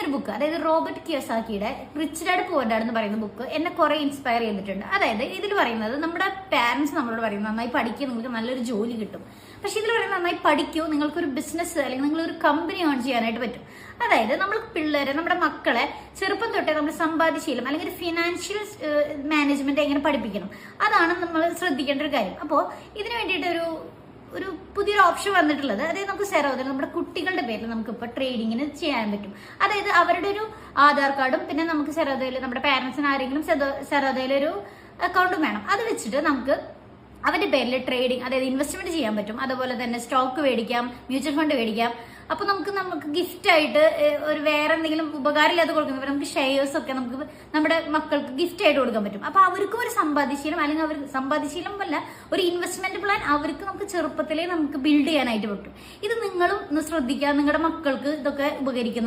ഒരു ബുക്ക്, അതായത് റോബർട്ട് കിയോസാക്കിയുടെ റിച്ച് ഡാഡ് പുവർ ഡാഡ് എന്ന് പറയുന്ന ബുക്ക് എന്നെ കുറെ ഇൻസ്പയർ ചെയ്തിട്ടുണ്ട്. അതായത് ഇതിൽ പറയുന്നത് നമ്മുടെ പാരന്റ്സ് നമ്മളോട് പറയുന്നത് നന്നായി പഠിക്കുക, നിങ്ങൾക്ക് നല്ലൊരു ജോലി കിട്ടും. പക്ഷെ ഇതിൽ പറയുന്നത് നന്നായി പഠിക്കൂ, നിങ്ങൾക്കൊരു ബിസിനസ് അല്ലെങ്കിൽ നിങ്ങളൊരു കമ്പനി ഓൺ ചെയ്യാനായിട്ട് പറ്റും. അതായത് നമ്മൾ പിള്ളേരെ, നമ്മുടെ മക്കളെ ചെറുപ്പം തൊട്ടേ നമ്മൾ സമ്പാദ്യശീലം അല്ലെങ്കിൽ ഫിനാൻഷ്യൽ മാനേജ്മെന്റ് എങ്ങനെ പഠിപ്പിക്കണം, അതാണ് നമ്മൾ ശ്രദ്ധിക്കേണ്ട ഒരു കാര്യം. അപ്പോൾ ഇതിനു വേണ്ടിയിട്ട് ഒരു പുതിയൊരു ഓപ്ഷൻ വന്നിട്ടുള്ളത്, അതായത് നമുക്ക് സെറോദയിൽ നമ്മുടെ കുട്ടികളുടെ പേരിൽ നമുക്ക് ഇപ്പോൾ ട്രേഡിങ്ങിന് ചെയ്യാൻ പറ്റും. അതായത് അവരുടെ ഒരു ആധാർ കാർഡും പിന്നെ നമുക്ക് സെറോദയിൽ നമ്മുടെ പാരന്റ്സിന് ആരെങ്കിലും സെറോദയിൽ ഒരു അക്കൗണ്ടും വേണം. അത് വെച്ചിട്ട് നമുക്ക് അവന്റെ പേരിൽ ട്രേഡിങ്, അതായത് ഇൻവെസ്റ്റ്മെന്റ് ചെയ്യാൻ പറ്റും. അതുപോലെ തന്നെ സ്റ്റോക്ക് മേടിക്കാം, മ്യൂച്വൽ ഫണ്ട് മേടിക്കാം. അപ്പൊ നമുക്ക് ഗിഫ്റ്റ് ആയിട്ട് ഒരു വേറെ എന്തെങ്കിലും ഉപകാരമില്ലാതെ കൊടുക്കുന്നത്, നമുക്ക് ഷെയർസ് ഒക്കെ നമുക്ക് നമ്മുടെ മക്കൾക്ക് ഗിഫ്റ്റ് ആയിട്ട് കൊടുക്കാൻ പറ്റും. അപ്പൊ അവർക്കും ഒരു സമ്പാദ്യശീലം, അല്ലെങ്കിൽ അവർ സമ്പാദ്യശീലം അല്ല, ഒരു ഇൻവെസ്റ്റ്മെന്റ് പ്ലാൻ അവർക്ക് നമുക്ക് ചെറുപ്പത്തിലേ നമുക്ക് ബിൽഡ് ചെയ്യാനായിട്ട് പറ്റും. ഇത് നിങ്ങളും ഒന്ന് ശ്രദ്ധിക്കുക, നിങ്ങളുടെ മക്കൾക്ക് ഇതൊക്കെ ഉപകരിക്കുന്നത്